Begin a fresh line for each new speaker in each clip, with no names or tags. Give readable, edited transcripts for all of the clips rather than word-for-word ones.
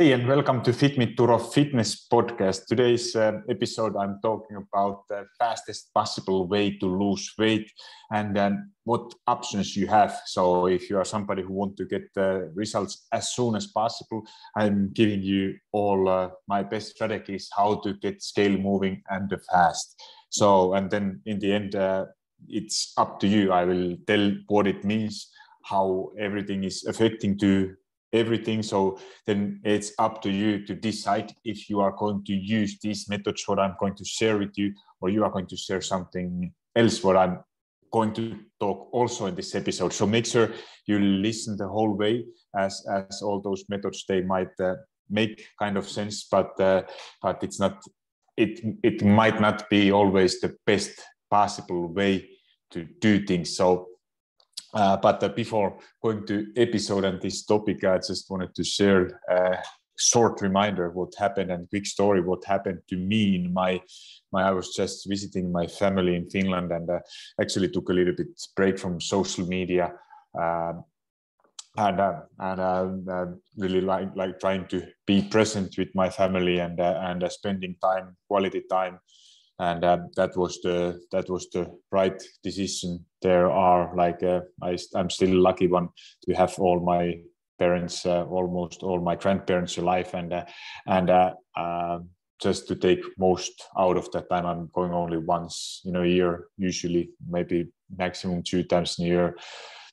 Hey, and welcome to FitMe Turo Fitness Podcast. Today's episode, I'm talking about the fastest possible way to lose weight and what options you have. So if you are somebody who wants to get results as soon as possible, I'm giving you all my best strategies how to get scale moving and fast. So, and then in the end, it's up to you. I will tell what it means, how everything is affecting to everything. So then it's up to you to decide if you are going to use these methods what I'm going to share with you, or you are going to share something else what I'm going to talk also in this episode. So make sure you listen the whole way, as all those methods, they might make kind of sense, but it's not, it might not be always the best possible way to do things. So but before going to episode and this topic, I just wanted to share a short reminder what happened and quick story what happened to me in my I was just visiting my family in Finland and actually took a little bit break from social media and really like trying to be present with my family and spending time, quality time. And that was the right decision. There are I'm still lucky one to have all my parents, almost all my grandparents alive, and just to take most out of that time. I'm going only once in a year, usually maybe maximum 2 times in a year,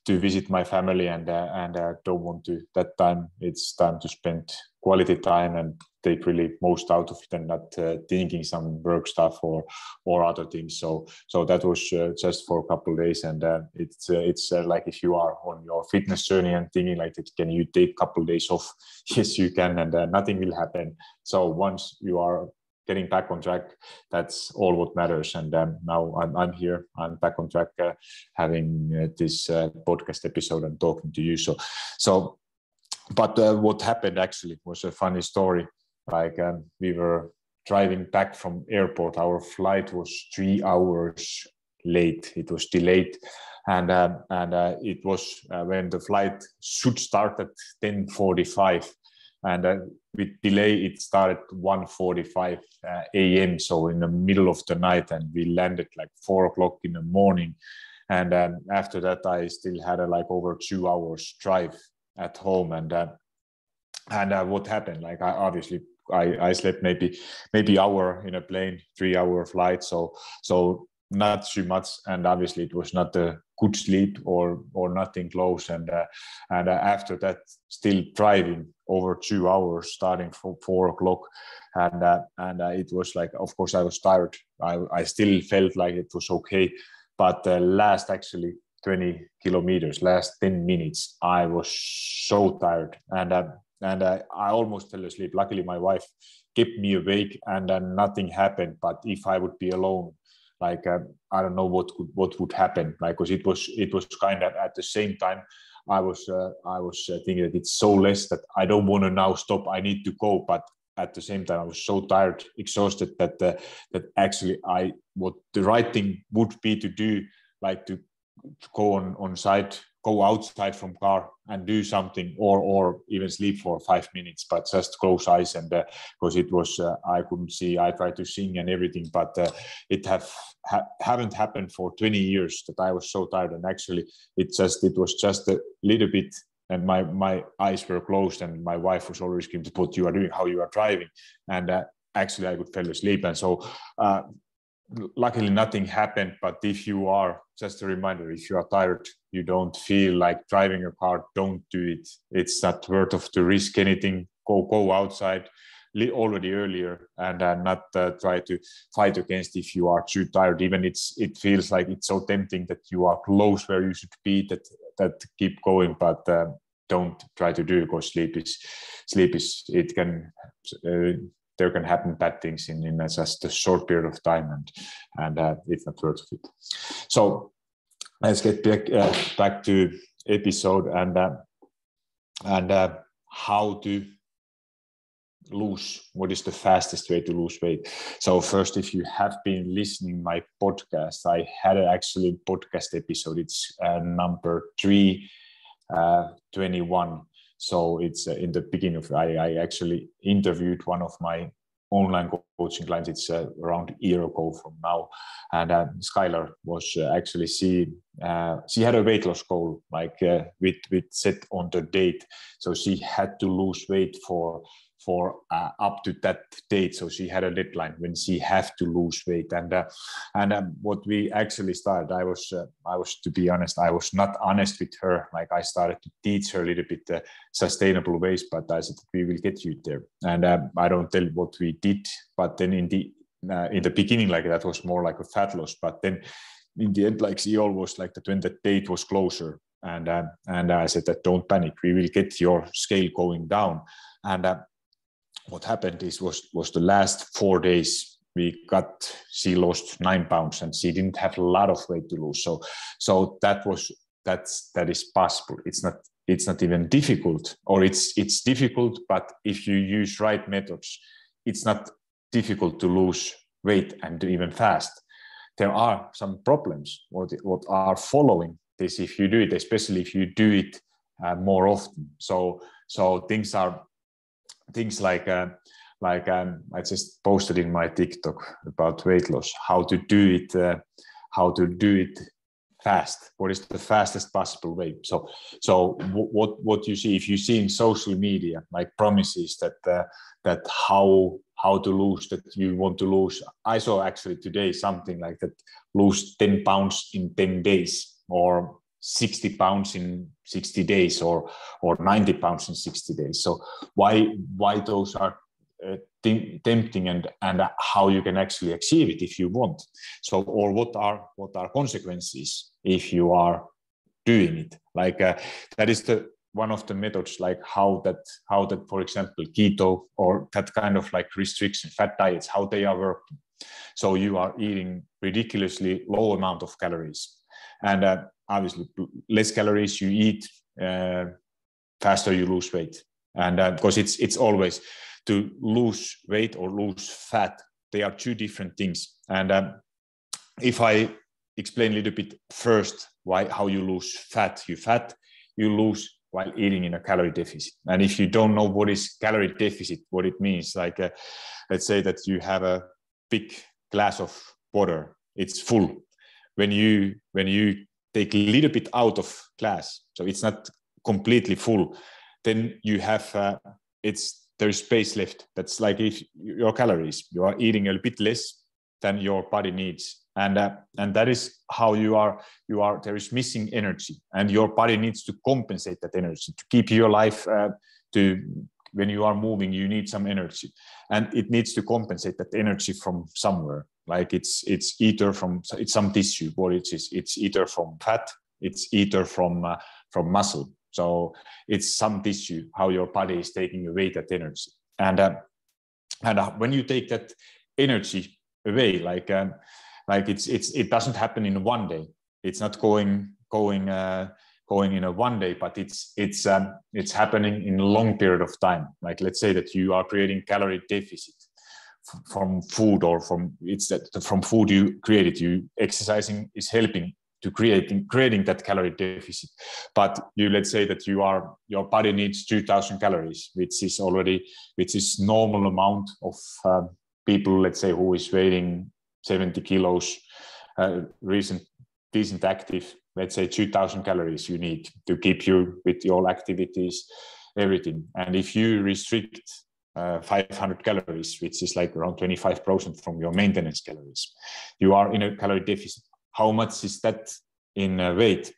to visit my family, and don't want to that time. It's time to spend quality time and take really most out of it and not thinking some work stuff or other things. So that was just for a couple of days, and it's like if you are on your fitness journey and thinking like, can you take a couple of days off? Yes, you can, and nothing will happen. So once you are getting back on track, that's all what matters. And now I'm here, I'm back on track, having this podcast episode and talking to you. But what happened actually was a funny story. Like we were driving back from airport. Our flight was 3 hours late. It was delayed, and it was when the flight should start at 10:45. And with delay, it started 1:45 a.m. So in the middle of the night, and we landed like 4 o'clock in the morning. And after that, I still had like over 2 hours drive at home. And what happened? Like I slept maybe hour in a plane, 3-hour flight. So not too much, and obviously it was not a good sleep or nothing close. And after that, still driving over 2 hours, starting from 4 o'clock, and it was like, of course, I was tired. I still felt like it was okay, but the last actually 20 kilometers, last 10 minutes, I was so tired, and I almost fell asleep. Luckily, my wife kept me awake, and nothing happened. But if I would be alone, like I don't know what would happen, like, because it was kind of at the same time I was thinking that it's so less that I don't want to now stop, I need to go, but at the same time I was so tired, exhausted, that actually what the right thing would be to do, like to go on site, go outside from car and do something, or even sleep for 5 minutes, but just close eyes. And because it was I couldn't see, I tried to sing and everything, but it haven't happened for 20 years that I was so tired. And actually it was just a little bit, and my eyes were closed, and my wife was always screaming, what you are doing, how you are driving, and actually I could fall asleep. And so luckily nothing happened. But if you are, just a reminder, if you are tired, you don't feel like driving a car, don't do it. It's not worth of to risk anything. Go outside already earlier, and not try to fight against if you are too tired. Even it feels like it's so tempting that you are close where you should be, that keep going, but don't try to do it, because sleep is it can there can happen bad things in just a short period of time, and it's not worth it. So let's get back to episode and how to lose. What is the fastest way to lose weight? So first, if you have been listening my podcast, I had actually podcast episode. It's number 321. So it's in the beginning of I actually interviewed one of my online coaching clients. It's around a year ago from now, and Skylar was actually she had a weight loss goal with set on the date, so she had to lose weight for up to that date. So she had a deadline when she have to lose weight, and what we actually started, I was to be honest, I was not honest with her. Like I started to teach her a little bit sustainable ways, but I said we will get you there, and I don't tell what we did, but then in the beginning, like that was more like a fat loss, but then in the end, like she almost like that when the date was closer, and I said that don't panic, we will get your scale going down, and what happened was the last 4 days she lost 9 pounds, and she didn't have a lot of weight to lose. So that is possible. It's not even difficult, or it's difficult, but if you use right methods, it's not difficult to lose weight and even fast. There are some problems what are following this if you do it, especially if you do it more often. So things like I just posted in my TikTok about weight loss, how to do it fast. What is the fastest possible way? So what you see, if you see in social media, like promises that how to lose, that you want to lose. I saw actually today something like that, lose 10 pounds in 10 days, or 60 pounds in 60 days, or 90 pounds in 60 days. So why those are tempting, and how you can actually achieve it if you want. So, or what are consequences if you are doing it? Like that is one of the methods, like how that, for example, keto or that kind of like restriction fat diets, how they are working. So you are eating ridiculously low amount of calories, and obviously less calories you eat, faster you lose weight. And because it's always to lose weight or lose fat, they are two different things. And if I explain a little bit first how you lose fat, you lose while eating in a calorie deficit. And if you don't know what is calorie deficit, what it means, like let's say that you have a big glass of water, it's full. When you take a little bit out of glass, so it's not completely full, then you have there's space left. That's like if your calories, you are eating a bit less than your body needs, and that is how you are. There is missing energy, and your body needs to compensate that energy to keep your life. When you are moving, you need some energy, and it needs to compensate that energy from somewhere. Like it's either from some tissue, what it is. It's either from fat, it's either from muscle. So it's some tissue, how your body is taking away that energy. And when you take that energy away, it doesn't happen in one day. It's not going in a one day, but it's happening in a long period of time. Like let's say that you are creating calorie deficit from food, or from food you created. You exercising is helping to creating that calorie deficit, but let's say that your body needs 2,000 calories, which is normal amount of people, let's say, who is weighing 70 kilos, decent active. Let's say 2,000 calories you need to keep you with your activities, everything. And if you restrict 500 calories, which is like around 25% from your maintenance calories, you are in a calorie deficit. How much is that in weight?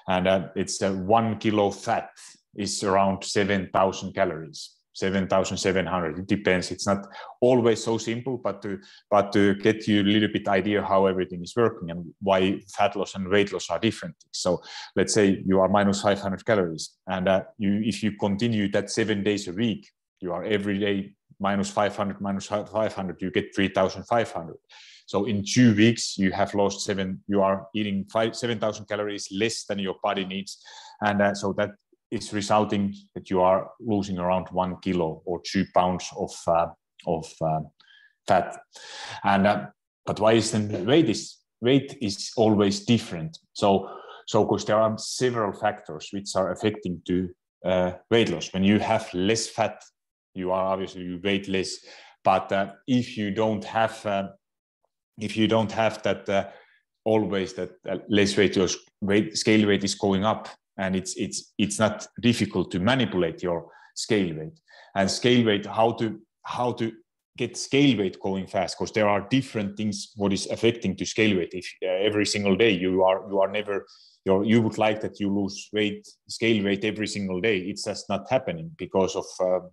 And it's 1 kilo fat is around 7,000 calories, 7,700. It depends. It's not always so simple, but to get you a little bit idea how everything is working and why fat loss and weight loss are different. So let's say you are minus 500 calories, and if you continue that 7 days a week, you are every day minus 500, you get 3,500. So in 2 weeks, you have lost you are eating 7,000 calories less than your body needs. And so that is resulting that you are losing around 1 kilo or 2 pounds of fat. And but why is then weight is always different? So because there are several factors which are affecting to weight loss. When you have less fat, you are obviously, you weight less. But if you don't have that always that less weight, your scale weight is going up, and it's not difficult to manipulate your scale weight. And scale weight, how to get scale weight going fast, because there are different things what is affecting to scale weight. If every single day you would like that you lose scale weight every single day, it's just not happening because of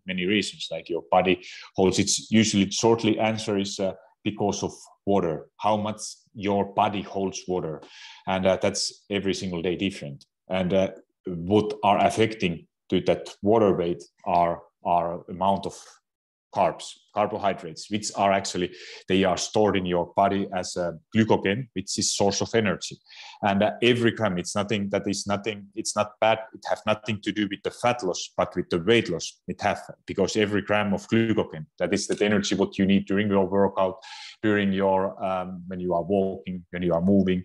many reasons, like your body holds. It's usually shortly answer is because of water, how much your body holds water, and that's every single day different. And what are affecting to that water weight are amount of carbohydrates, which are actually, they are stored in your body as a glucogen, which is source of energy. And every gram, it's not bad. It have nothing to do with the fat loss, but with the weight loss it have, because every gram of glucogen, that is the energy what you need during your workout, during your when you are walking, when you are moving,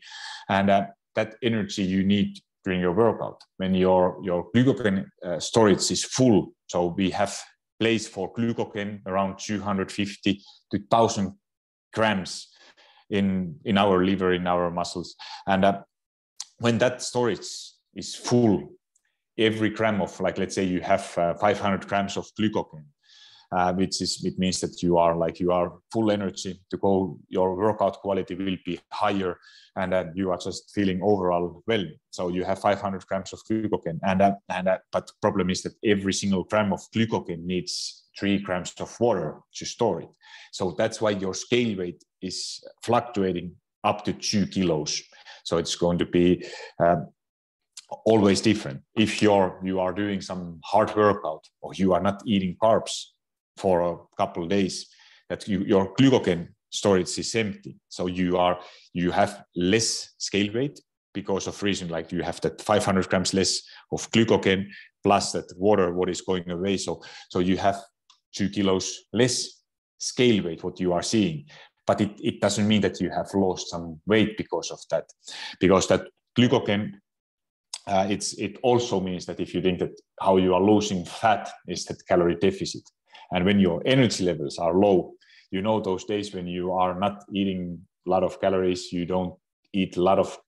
and that energy you need during your workout. When your glucogen storage is full, so we have place for glucogen around 250 to 1,000 grams in our liver, in our muscles. And when that storage is full, every gram of, like, let's say you have 500 grams of glucogen, it means that you are full energy to go, your workout quality will be higher, and you are just feeling overall well. So you have 500 grams of glucogen, but the problem is that every single gram of glucogen needs 3 grams of water to store it. So that's why your scale weight is fluctuating up to 2 kilos. So it's going to be always different. If you are doing some hard workout, or you are not eating carbs for a couple of days, that your glucogen storage is empty. So you have less scale weight because of reason like you have that 500 grams less of glucogen plus that water what is going away. So you have 2 kilos less scale weight what you are seeing, but it doesn't mean that you have lost some weight because of that, because that glucogen it also means that if you think that how you are losing fat is that calorie deficit. And when your energy levels are low, those days when you are not eating a lot of calories, you don't eat a lot of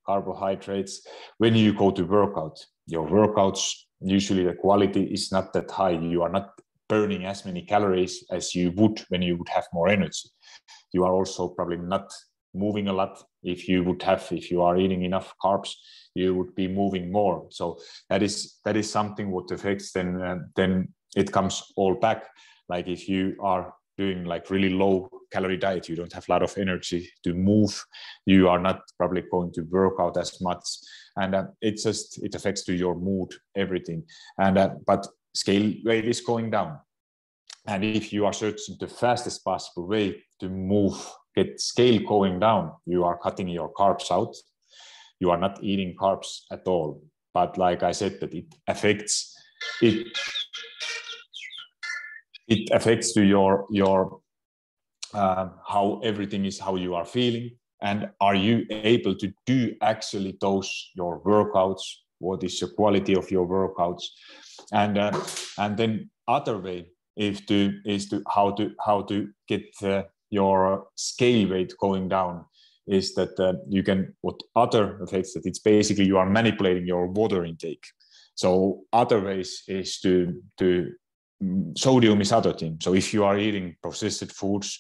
carbohydrates. When you go to workout, your workouts, usually the quality is not that high. You are not burning as many calories as you would when you would have more energy. You are also probably not moving a lot. If you are eating enough carbs, you would be moving more. So that is something what affects then it comes all back. Like if you are doing like really low calorie diet, you don't have a lot of energy to move, you are not probably going to work out as much, and it affects to your mood, everything. And but scale weight is going down, and if you are searching the fastest possible way to get scale going down, you are cutting your carbs out, you are not eating carbs at all. But like I said, that it affects to your how everything is, how you are feeling, and are you able to do actually your workouts, what is the quality of your workouts. And then other way is how to get your scale weight going down, is that what other effects, that it's basically you are manipulating your water intake. So other ways is to sodium is other thing. So if you are eating processed foods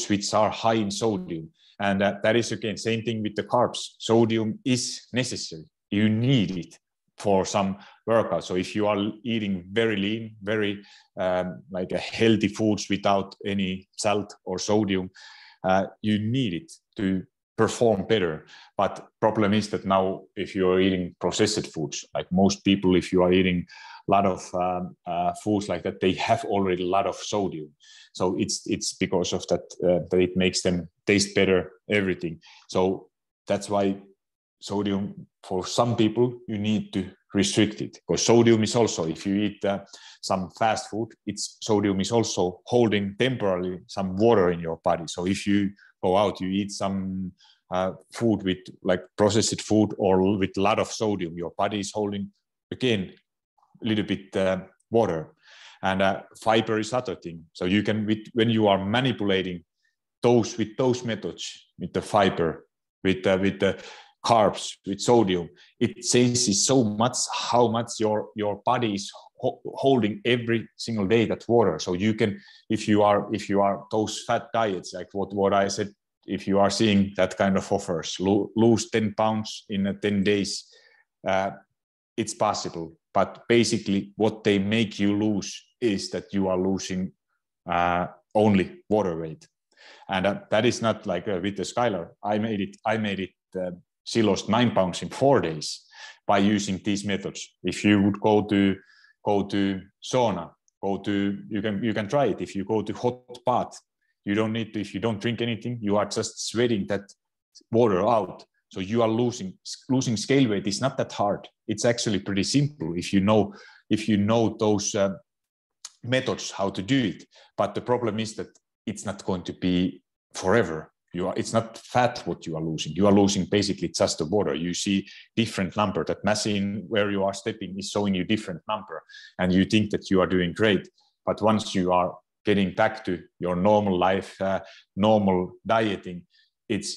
which are high in sodium, and that is again same thing with the carbs. Sodium is necessary. You need it for some workout. So if you are eating very lean, very like a healthy foods without any salt or sodium, you need it to perform better. But problem is that now if you are eating processed foods, like most people, if you are eating a lot of foods like that, they have already a lot of sodium. So it's because of that that it makes them taste better, everything. So that's why sodium, for some people, you need to restrict it, because sodium is also, if you eat some fast food, sodium is also holding temporarily some water in your body. So if you go out, you eat some food with like processed food or with a lot of sodium, your body is holding again little bit water. And fiber is other thing. So you can, when you are manipulating with those methods, with the fiber, with the carbs, with sodium, it says so much how much your body is holding every single day that water. So you can, if you are those fat diets, like what I said, if you are seeing that kind of offers, lose 10 pounds in 10 days, it's possible. But basically what they make you lose is that you are losing only water weight. And that is not like with the Skylar. I made it, she lost 9 pounds in 4 days by using these methods. If you would go to sauna, you can try it. If you go to hot bath, you don't need to, if you don't drink anything, you are just sweating that water out. So you are losing scale weight. It's not that hard. It's actually pretty simple if you know those methods how to do it. But the problem is that it's not going to be forever. It's not fat what you are losing. You are losing basically just the water. You see different number. That machine where you are stepping is showing you different number, and you think that you are doing great. But once you are getting back to your normal life, normal dieting,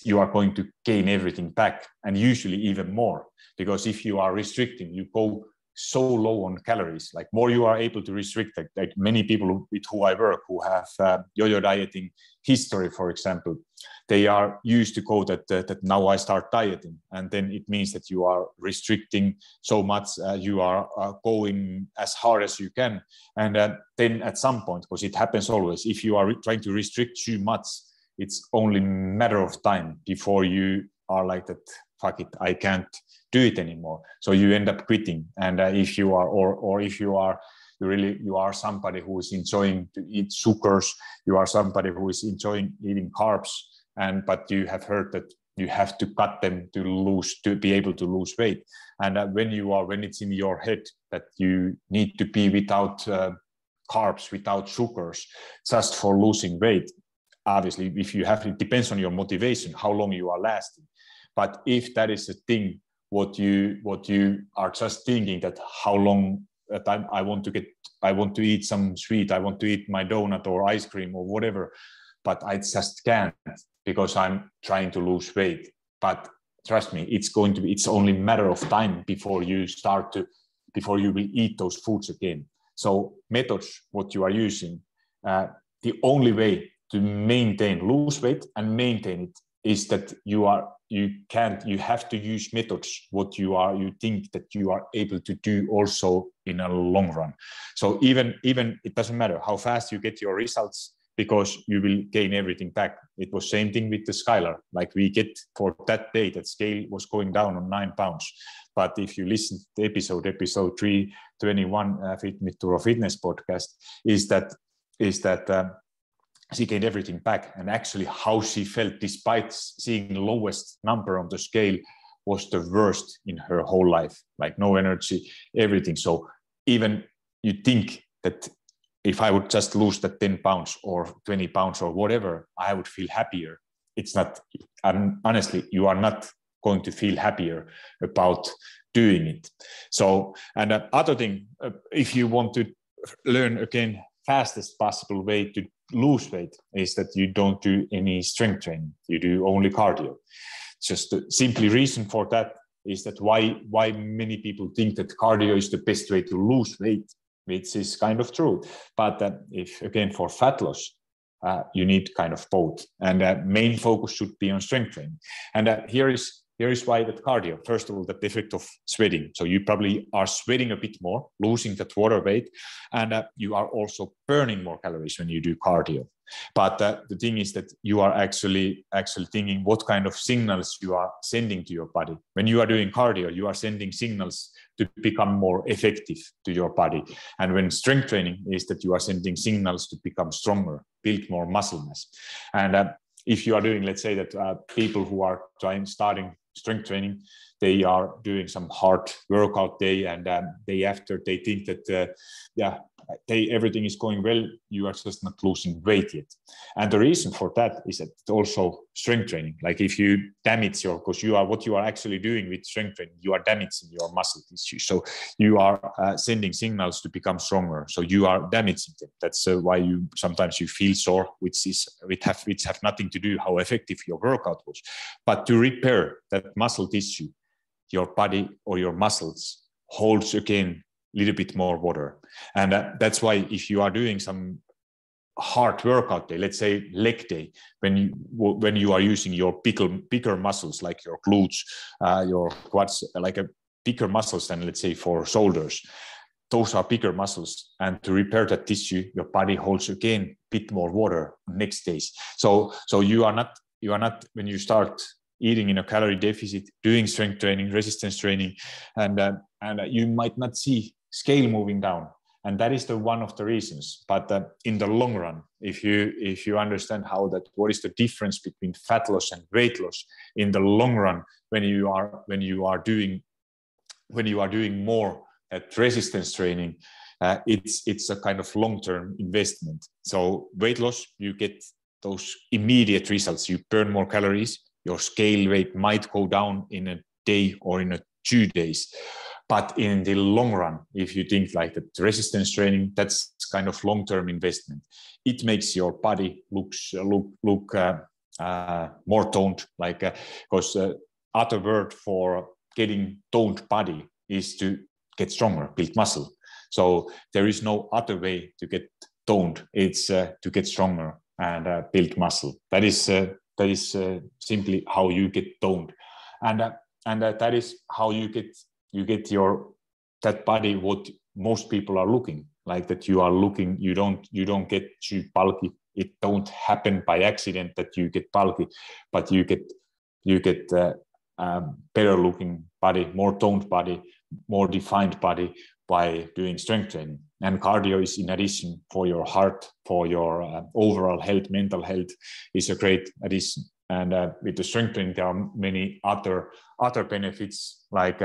you are going to gain everything back, and usually even more. Because if you are restricting, you go so low on calories. Like more you are able to restrict, like many people with who I work who have yo-yo dieting history, for example, they are used to go that now I start dieting, and then it means that you are restricting so much, you are going as hard as you can, and then at some point, because it happens always, if you are trying to restrict too much, it's only a matter of time before you are like that, fuck it, I can't do it anymore. So you end up quitting. And if you are, or if you are, you are somebody who is enjoying to eat sugars, you are somebody who is enjoying eating carbs, but you have heard that you have to cut them to be able to lose weight. And when it's in your head that you need to be without carbs, without sugars, just for losing weight, obviously, if you have, it depends on your motivation, how long you are lasting. But if that is a thing, what you are just thinking that how long that I want to eat some sweet, I want to eat my donut or ice cream or whatever, but I just can't because I'm trying to lose weight. But trust me, it's only a matter of time before you will eat those foods again. So methods, what you are using, the only way to lose weight and maintain it is that you have to use methods what you think that you are able to do also in a long run. So even it doesn't matter how fast you get your results, because you will gain everything back. It was same thing with the Skylar. Like we get for that day, that scale was going down on 9 pounds. But if you listen to the episode 321 Fit Me Tour Fitness podcast, is that she gained everything back. And actually how she felt despite seeing the lowest number on the scale was the worst in her whole life, like no energy, everything. So even you think that if I would just lose that 10 pounds or 20 pounds or whatever, I would feel happier. It's not, honestly, you are not going to feel happier about doing it. So, and other thing, if you want to learn again, fastest possible way to lose weight is that you don't do any strength training. You do only cardio. Just the simply reason for that is that why many people think that cardio is the best way to lose weight, which is kind of true. But if again for fat loss, you need kind of both, and main focus should be on strength training. And here is why that cardio. First of all, the effect of sweating. So you probably are sweating a bit more, losing that water weight, and you are also burning more calories when you do cardio. But the thing is that you are actually thinking what kind of signals you are sending to your body. When you are doing cardio, you are sending signals to become more effective to your body. And when strength training is that you are sending signals to become stronger, build more muscle mass. And if you are doing, let's say that people who are starting strength training, they are doing some hard workout day, and day after they think that everything is going well, you are just not losing weight yet. And the reason for that is that also strength training. Like if you damage because what you are actually doing with strength training, you are damaging your muscle tissue. So you are sending signals to become stronger. So you are damaging them. That's why sometimes you feel sore, which have nothing to do how effective your workout was. But to repair that muscle tissue, your body or your muscles holds again a little bit more water. And that's why if you are doing some hard workout day, let's say leg day, when you are using your bigger muscles like your glutes, your quads, like a bigger muscles than let's say for shoulders, those are bigger muscles. And to repair that tissue, your body holds again a bit more water next days. So you are not when you start eating in a calorie deficit, doing strength training, resistance training, and you might not see scale moving down, and that is one of the reasons. But in the long run, if you understand what is the difference between fat loss and weight loss in the long run, when you are doing more at resistance training, it's a kind of long-term investment. So weight loss, you get those immediate results. You burn more calories. Your scale weight might go down in a day or in 2 days. But in the long run, if you think like that resistance training, that's kind of long-term investment. It makes your body look more toned. Because other word for getting toned body is to get stronger, build muscle. So there is no other way to get toned. It's to get stronger and build muscle. That is simply how you get toned, and that is how you get that body what most people are looking like, that you are looking. You don't get too bulky. It don't happen by accident that you get bulky, but you get better looking body, more toned body, more defined body by doing strength training. And cardio is, in addition, for your heart, for your overall health, mental health, is a great addition. And with the strength training, there are many other benefits like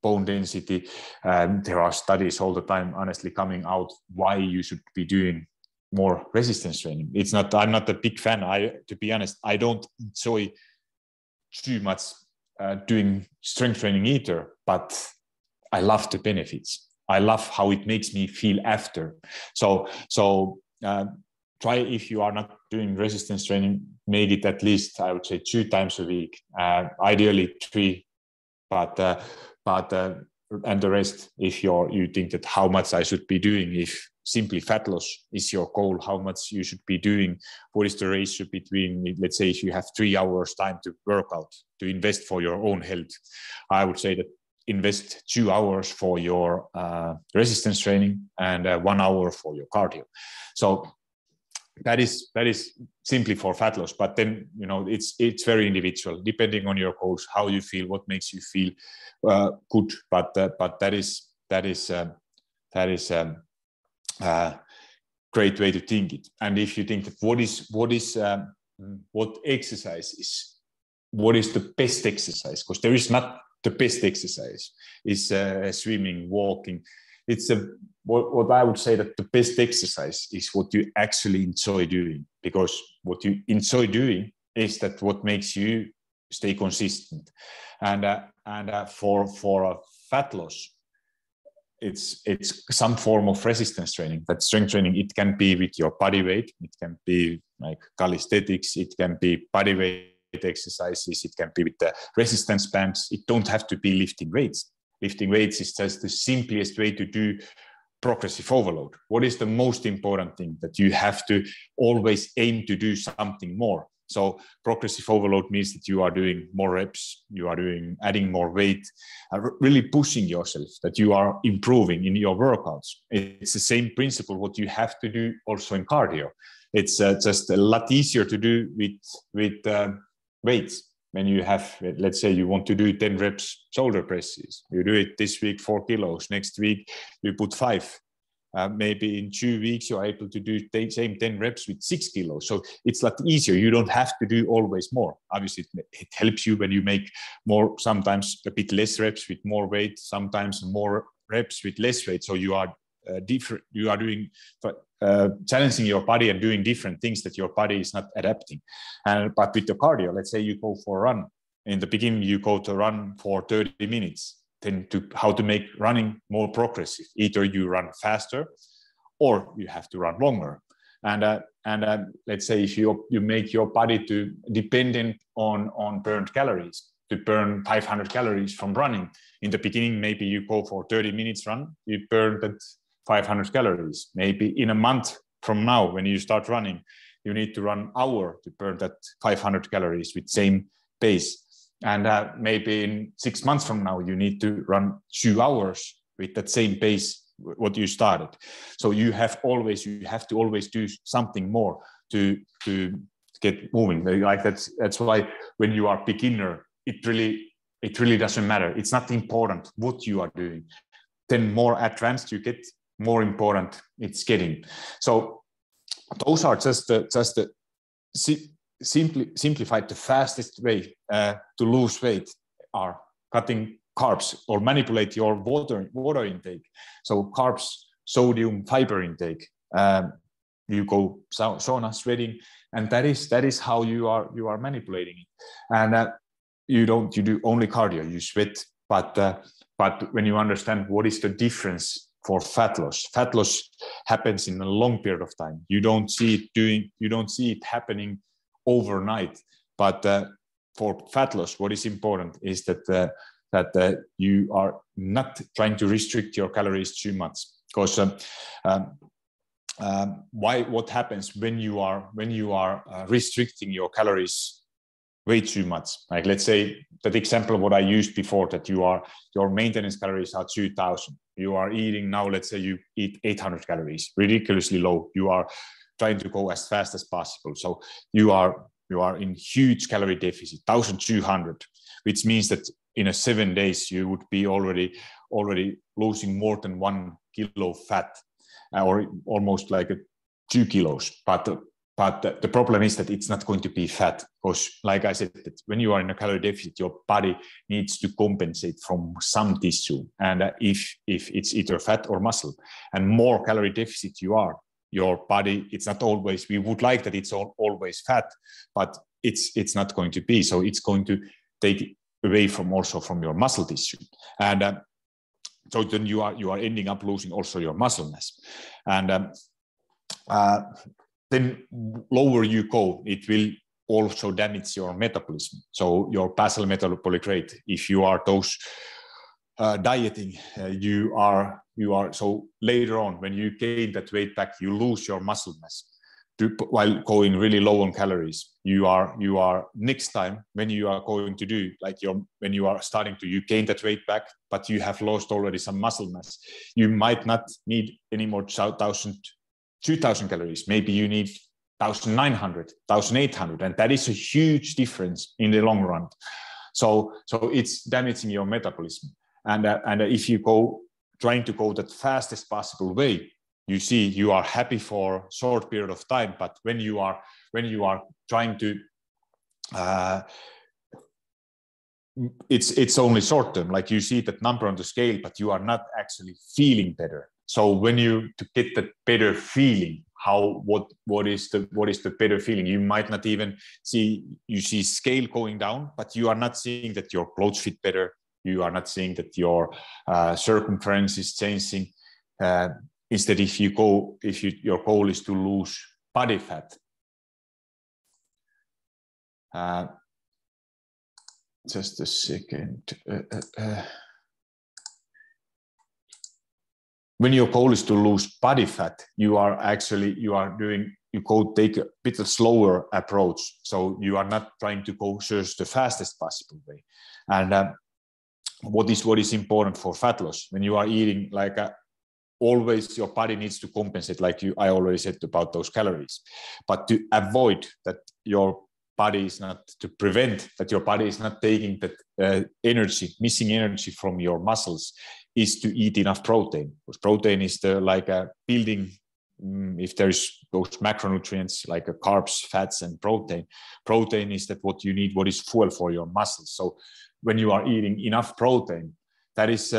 bone density. There are studies all the time, honestly, coming out why you should be doing more resistance training. I'm not a big fan. To be honest, I don't enjoy too much doing strength training either, but I love the benefits. I love how it makes me feel after. So try, if you are not doing resistance training, make it at least, I would say, 2 times a week, ideally 3, and the rest, if you think that how much I should be doing, if simply fat loss is your goal, how much you should be doing, what is the ratio between, let's say, if you have 3 hours time to work out, to invest for your own health, I would say that invest 2 hours for your resistance training and 1 hour for your cardio. So that is simply for fat loss. But then, it's very individual, depending on your goals, how you feel, what makes you feel good. But that is great way to think it. And if you think that what exercise is, what is the best exercise? Because there is not the best exercise. Is swimming, walking. It's what I would say that the best exercise is what you actually enjoy doing, because what you enjoy doing is that what makes you stay consistent. And for a fat loss, it's some form of resistance training. That strength training, it can be with your body weight, it can be like calisthenics, it can be body weight exercises, it can be with the resistance bands. It don't have to be lifting weights. Lifting weights is just the simplest way to do progressive overload. What is the most important thing? That you have to always aim to do something more. So progressive overload means that you are doing more reps, you are adding more weight, really pushing yourself, that you are improving in your workouts. It's the same principle what you have to do also in cardio. It's just a lot easier to do with weights. When you have, let's say you want to do 10 reps shoulder presses, you do it this week 4 kilos, next week you put 5. Maybe in 2 weeks you're able to do the same 10 reps with 6 kilos. So it's a lot easier. You don't have to do always more. Obviously, it helps you when you make more, sometimes a bit less reps with more weight, sometimes more reps with less weight. So you are different, you are doing challenging your body and doing different things that your body is not adapting. But with the cardio, let's say you go for a run. In the beginning, you go to run for 30 minutes. Then how to make running more progressive. Either you run faster, or you have to run longer. And let's say if you make your body to dependent on burned calories, to burn 500 calories from running. In the beginning, maybe you go for 30 minutes run, you burn that 500 calories. Maybe in a month from now, when you start running, you need to run an hour to burn that 500 calories with same pace. And maybe in 6 months from now, you need to run 2 hours with that same pace what you started. So you have to always do something more to get moving. Like that's why when you are beginner, it really doesn't matter. It's not important what you are doing. Then more advanced you get, more important it's getting. So those are just the simplified, the fastest way to lose weight are cutting carbs or manipulate your water intake. So carbs, sodium, fiber intake. You go sauna, sweating, and that is how you are manipulating it. And you do only cardio, you sweat, but when you understand what is the difference for fat loss happens in a long period of time. You don't see it happening overnight. But for fat loss, what is important is that you are not trying to restrict your calories too much, because what happens when you are restricting your calories way too much? Like, let's say that example what I used before, that your maintenance calories are 2000. You are eating now, let's say you eat 800 calories, ridiculously low. You are trying to go as fast as possible. So you are in huge calorie deficit, 1200, which means that in 7 days you would be already losing more than 1 kilo fat, or almost like 2 kilos. But the problem is that it's not going to be fat, because, like I said, that when you are in a calorie deficit, your body needs to compensate from some tissue, and if it's either fat or muscle, and more calorie deficit you are, your body, it's not always, we would like that it's always fat, but it's not going to be. So it's going to take away from your muscle tissue, and so then you are ending up losing also your muscle mass, and then lower you go, it will also damage your metabolism. So your basal metabolic rate, if you are those dieting, you are so later on when you gain that weight back, you lose your muscle mass while going really low on calories. You are next time when you are going to do when you are starting to, you gain that weight back, but you have lost already some muscle mass. You might not need any more 2000 calories. Maybe you need 1900, 1800, and that is a huge difference in the long run. So it's damaging your metabolism. And if you trying to go that fastest possible way, you see you are happy for a short period of time, but when you are trying to it's only short term, like you see that number on the scale, but you are not actually feeling better. So when to get that better feeling, what is the better feeling? You might not even see scale going down, but you are not seeing that your clothes fit better. You are not seeing that your circumference is changing. Instead, your goal is to lose body fat. Just a second. When your goal is to lose body fat, you take a bit of slower approach. So you are not trying to go search the fastest possible way. And what is important for fat loss? When you are eating, always your body needs to compensate, I already said about those calories. But to avoid that, to prevent that your body is not taking that missing energy from your muscles, is to eat enough protein. Because protein is building, if there's those macronutrients like carbs, fats, and protein. Protein is that what you need, what is fuel for your muscles. So when you are eating enough protein, that is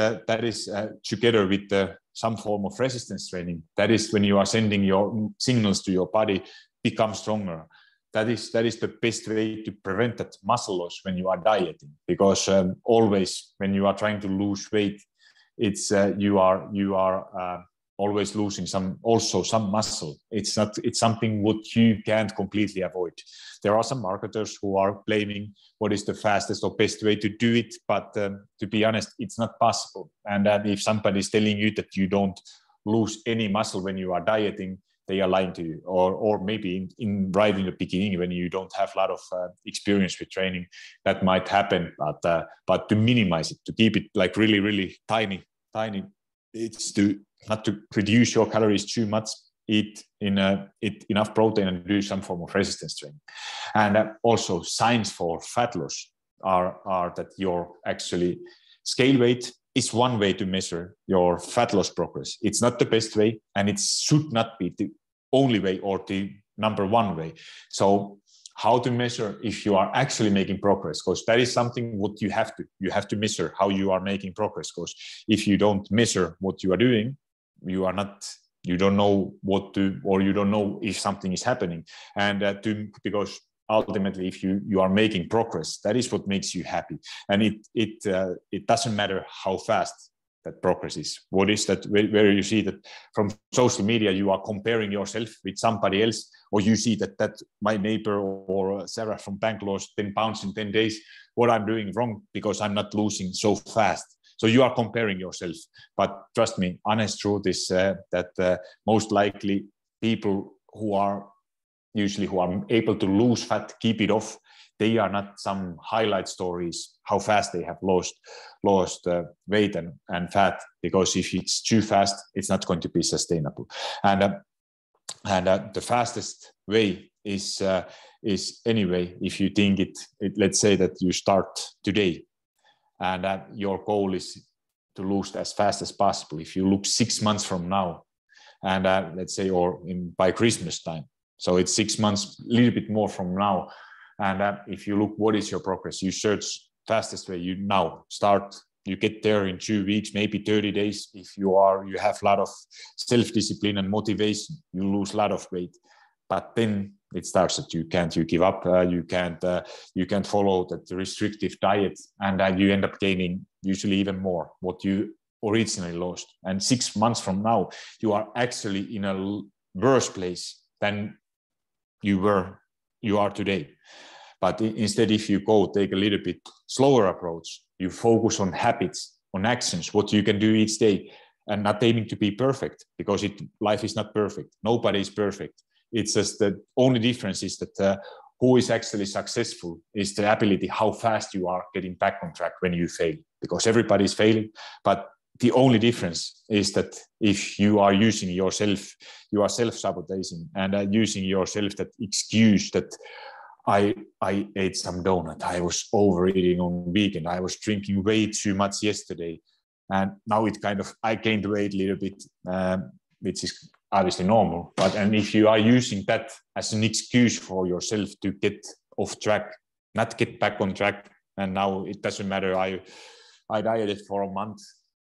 together with the some form of resistance training. That is when you are sending your signals to your body, become stronger. That is the best way to prevent that muscle loss when you are dieting, because always when you are trying to lose weight, it's you are always losing some muscle. It's something what you can't completely avoid. There are some marketers who are claiming what is the fastest or best way to do it, but to be honest, it's not possible. And if somebody is telling you that you don't lose any muscle when you are dieting, they are lying to you. Or maybe right in the beginning, when you don't have a lot of experience with training, that might happen. But to minimize it, to keep it like really, really tiny, it's not to reduce your calories too much, eat enough protein and do some form of resistance training. And also signs for fat loss are that your actually scale weight is one way to measure your fat loss progress. It's not the best way, and it should not be the only way or the number one way. So how to measure if you are actually making progress, because that is something what you have to measure how you are making progress, because if you don't measure what you are doing, you don't know what to, or you don't know if something is happening. And because ultimately, if you are making progress, that is what makes you happy. And it doesn't matter how fast that progress is. What is that where you see that from social media you are comparing yourself with somebody else, or you see that my neighbor or Sarah from bank lost 10 pounds in 10 days. What I'm doing wrong because I'm not losing so fast. So you are comparing yourself. But trust me, honest truth is that most likely people who are able to lose fat, keep it off, they are not some highlight stories how fast they have lost weight and fat, because if it's too fast, it's not going to be sustainable. And the fastest way is anyway, if you think it, let's say that you start today and your goal is to lose as fast as possible. If you look 6 months from now, and let's say, or by Christmas time, so it's 6 months, a little bit more from now. And if you look, what is your progress? You search fastest way. You now start. You get there in 2 weeks, maybe 30 days. If you have a lot of self-discipline and motivation, you lose a lot of weight. But then it starts that you give up. You can't follow that restrictive diet, and you end up gaining usually even more what you originally lost. And 6 months from now, you are actually in a worse place than you are today. But instead, if you take a little bit slower approach, you focus on habits, on actions, what you can do each day, and not aiming to be perfect, because life is not perfect. Nobody is perfect. It's just the only difference is that who is actually successful is the ability, how fast you are getting back on track when you fail, because everybody is failing. But the only difference is that if you are using yourself, you are self-sabotaging and using yourself that excuse that I ate some donut, I was overeating on weekend, I was drinking way too much yesterday, and now I gained weight a little bit, which is obviously normal. And if you are using that as an excuse for yourself to get off track, not get back on track, and now it doesn't matter, I dieted for a month,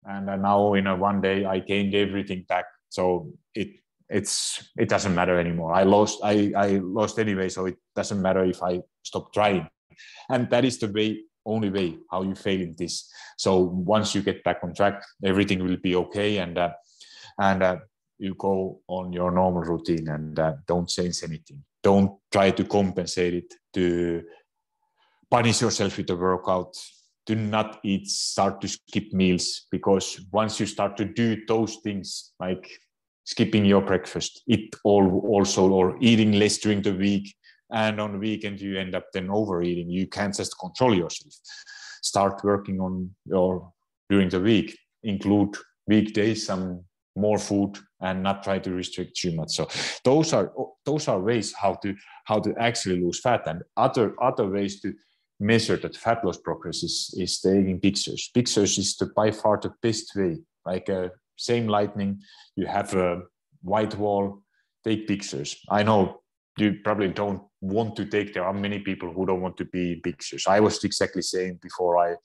and now in one day I gained everything back, so it doesn't matter anymore. I lost anyway, so it doesn't matter if I stop trying. And that is the only way how you fail in this. So once you get back on track, everything will be okay, and you go on your normal routine, and don't change anything. Don't try to compensate it, to punish yourself with a workout. Do not start to skip meals, because once you start to do those things, like skipping your breakfast, or eating less during the week, and on the weekend you end up then overeating. You can't just control yourself. Start working on during the week. Include weekdays some more food, and not try to restrict too much. So those are ways how to actually lose fat. And other ways to measure that fat loss progress is taking pictures. Pictures is by far the best way. Like same lightning, you have a white wall, take pictures. I know you probably don't want to take, there are many people who don't want to be in pictures. I was exactly saying before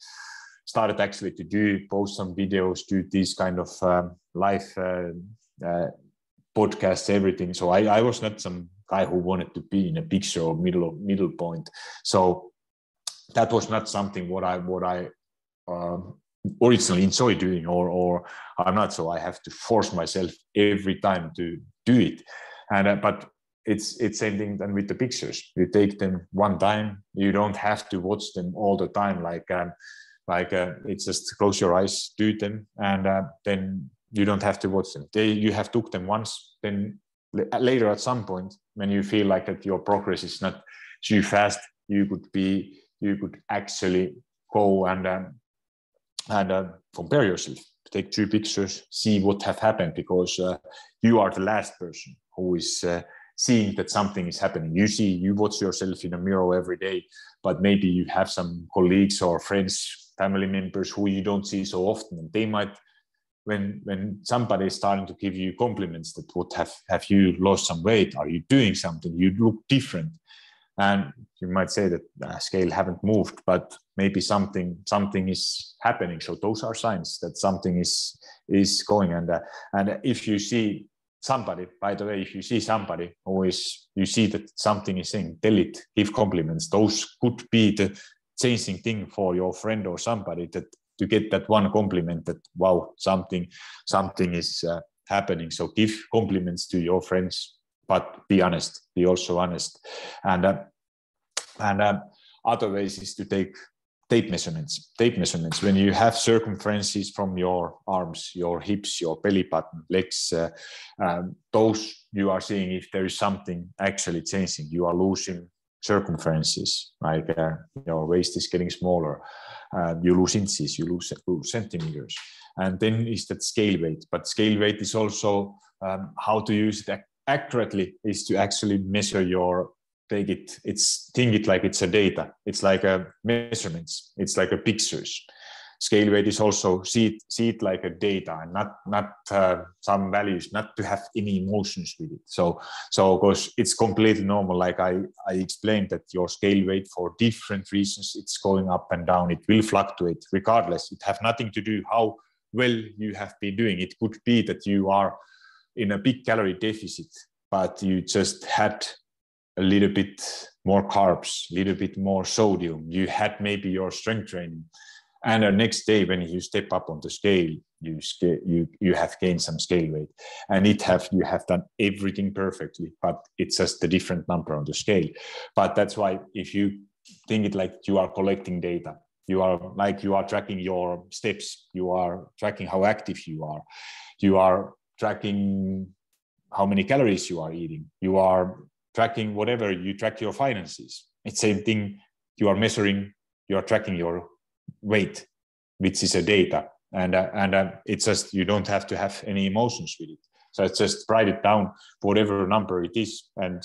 started actually to post some videos, do these kind of live podcasts, everything. So I was not some guy who wanted to be in a picture or middle point. So that was not something what I originally enjoy doing, or I'm not. So I have to force myself every time to do it. And but it's same thing than with the pictures. You take them one time. You don't have to watch them all the time. It's just close your eyes, do them, and then you don't have to watch them. You have took them once. Then later at some point, when you feel like that your progress is not too fast, you could actually go and compare yourself, take 2 pictures, see what have happened, because you are the last person who is seeing that something is happening. You watch yourself in a mirror every day, but maybe you have some colleagues or friends, family members who you don't see so often, and they might, when somebody is starting to give you compliments that what have you lost some weight, are you doing something, you look different, and you might say that scale haven't moved, but maybe something is happening. So those are signs that something is going. And if you see somebody, by the way, if you see somebody who is, you see that something is saying, tell it, give compliments. Those could be the changing thing for your friend or somebody, that to get that one compliment that, wow, something is happening. So give compliments to your friends, but be honest, be also honest. And other ways is to take tape measurements. When you have circumferences from your arms, your hips, your belly button, legs, those you are seeing if there is something actually changing. You are losing circumferences, like your waist is getting smaller, you lose inches, you lose centimeters. And then is that scale weight. But scale weight is also how to use it accurately, is to actually measure your, think it like it's a data. It's like a measurements. It's like a pictures. Scale weight is also see it like a data, and not some values, not to have any emotions with it. So because it's completely normal, like I explained, that your scale weight for different reasons, it's going up and down. It will fluctuate regardless. It have nothing to do how well you have been doing. It could be that you are in a big calorie deficit, but you just had a little bit more carbs, a little bit more sodium. You had maybe your strength training, and the next day when you step up on the scale, you have gained some scale weight, and you have done everything perfectly, but it's just a different number on the scale. But that's why if you think it like you are collecting data, you are tracking your steps, you are tracking how active you are tracking how many calories you are eating, you are tracking whatever, you track your finances. It's same thing. You are measuring, you are tracking your weight, which is a data, and it's just, you don't have to have any emotions with it. So it's just write it down, whatever number it is, and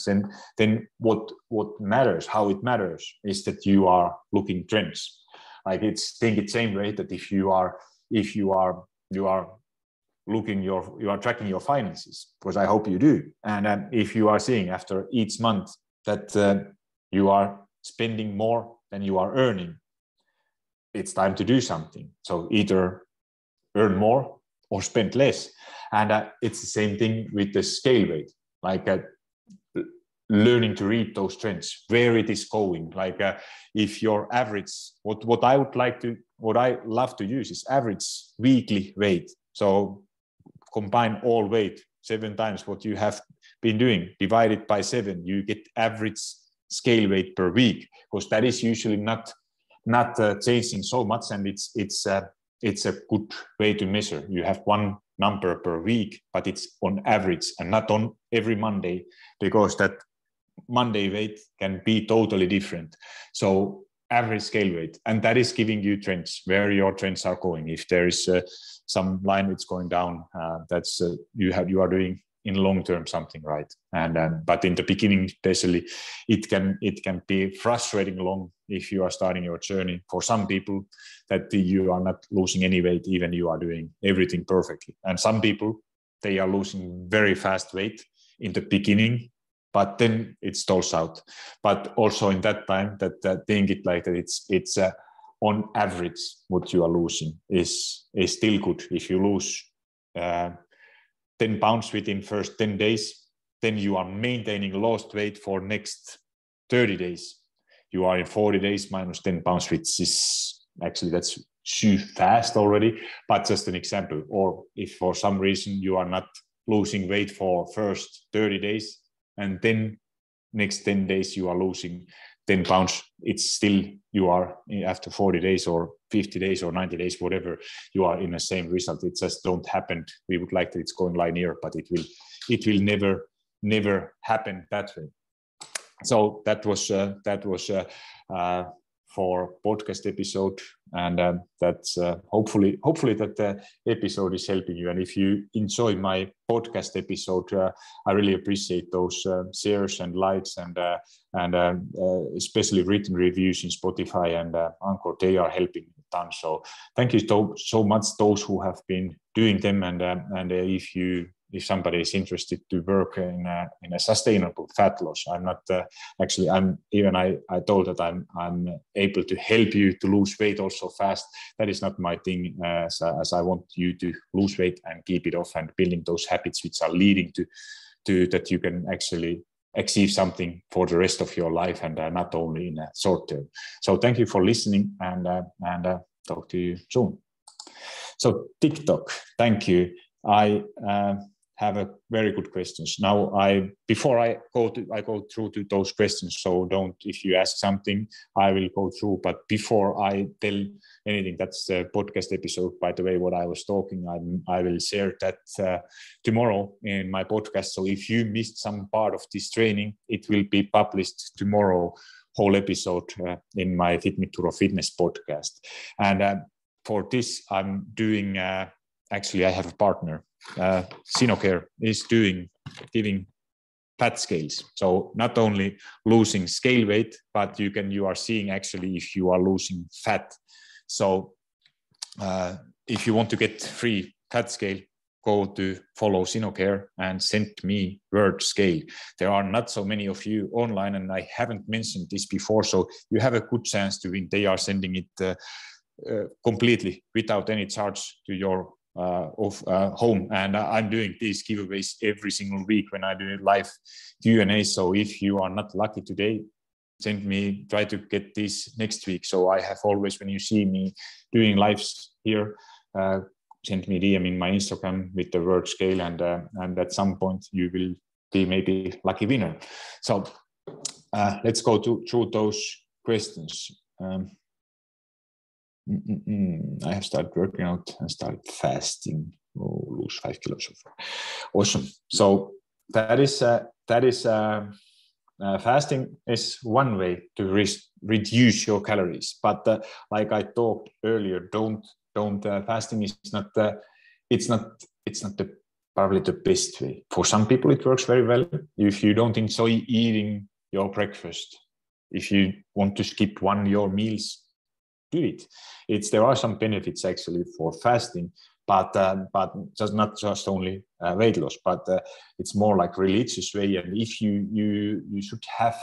then what matters, how it matters, is that you are looking trends. Like it's same way that if you are looking you are tracking your finances, because I hope you do, and if you are seeing after each month that you are spending more than you are earning, it's time to do something. So either earn more or spend less. And it's the same thing with the scale weight, like learning to read those trends, where it is going. Like if your average, what I love to use is average weekly weight. So combine all weight 7 times what you have been doing, divided by 7, you get average scale weight per week, because that is usually not changing so much, and it's a good way to measure. You have one number per week, but it's on average and not on every Monday, because that Monday weight can be totally different. So average scale weight, and that is giving you trends, where your trends are going. If there is some line that's going down, that's you are doing in long term something right. And but in the beginning especially, it can be frustrating long if you are starting your journey. For some people, that you are not losing any weight, even you are doing everything perfectly. And some people, they are losing very fast weight in the beginning, but then it stalls out. But also in that time, that think it like that, it's on average, what you are losing is still good. If you lose 10 pounds within first 10 days, then you are maintaining lost weight for next 30 days. You are in 40 days minus 10 pounds, which is actually, that's too fast already, but just an example. Or if for some reason you are not losing weight for first 30 days and then next 10 days you are losing 10 pounds, it's still, you are after 40 days or 50 days or 90 days, whatever, you are in the same result. It just don't happen. We would like that it's going linear, but it will never happen that way. So that was for podcast episode, and that's hopefully that the episode is helping you. And if you enjoy my podcast episode, I really appreciate those shares and likes and especially written reviews in Spotify and Anchor. They are helping a ton. So thank you so much those who have been doing them. And if somebody is interested to work in a sustainable fat loss, I'm not actually, I told that I'm able to help you to lose weight also fast. That is not my thing, as I want you to lose weight and keep it off, and building those habits which are leading to that you can actually achieve something for the rest of your life, and not only in a short term. So thank you for listening, and talk to you soon. So TikTok, thank you. I have a very good questions. Now, before I go through to those questions. So if you ask something, I will go through. But before I tell anything, that's the podcast episode. By the way, what I was talking, I will share that tomorrow in my podcast. So if you missed some part of this training, it will be published tomorrow, whole episode in my Fit Me Turo Fitness podcast. And for this, I'm doing. Actually, I have a partner. Sinocare is giving fat scales. So not only losing scale weight, but you are seeing actually if you are losing fat. So if you want to get free fat scale, go to follow Sinocare and send me word scale. There are not so many of you online, and I haven't mentioned this before. So you have a good chance to win. They are sending it completely without any charge to your home, and I'm doing these giveaways every single week when I do live Q&A. So if you are not lucky today, try to get this next week. So I have always, when you see me doing lives here, send me DM in my Instagram with the word scale, and at some point you will be maybe lucky winner. So let's go through those questions. I have started working out and started fasting. Lose 5 kilos. Awesome. So that is fasting is one way to reduce your calories. But like I talked earlier, fasting is not probably the best way. For some people, it works very well. If you don't enjoy eating your breakfast, if you want to skip one of your meals, do it. There are some benefits actually for fasting, but just not just only weight loss, but it's more like religious way. And if you should have,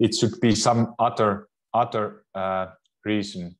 it should be some other reason.